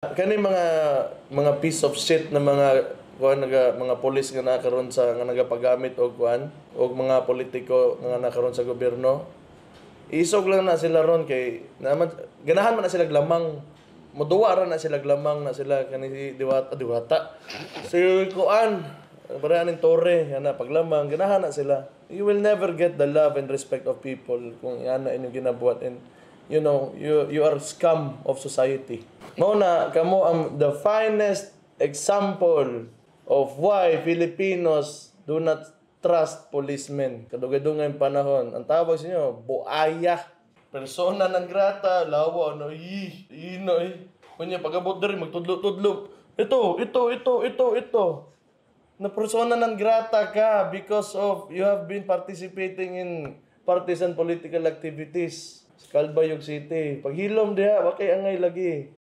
Kani mga piece of shit na mga pulis nga nakaroon sa nga nagapagamit og kuan og mga politiko nga nakaroon sa gobyerno. Isog lang na sila ron kay naman ganahan man na sila lamang moduwa ra na sila lamang na sila kani diwata. Si kuan Baraning Torre yana paglamang ganahan na sila. You will never get the love and respect of people kung yan na inyong ginabuhat, and you are scum of society. Mao na kamo ang the finest example of why Filipinos do not trust policemen. Kadugay-dugay ang panahon. Ang tawag sa inyo, buaya. Persona non grata, lawa, Kunya, pag-abot diri, magtudlo-tudlo. Ito. Na persona non grata ka because of you have been participating in partisan political activities sa Calbayog City. Paghilom diha, wa kay angay lagi.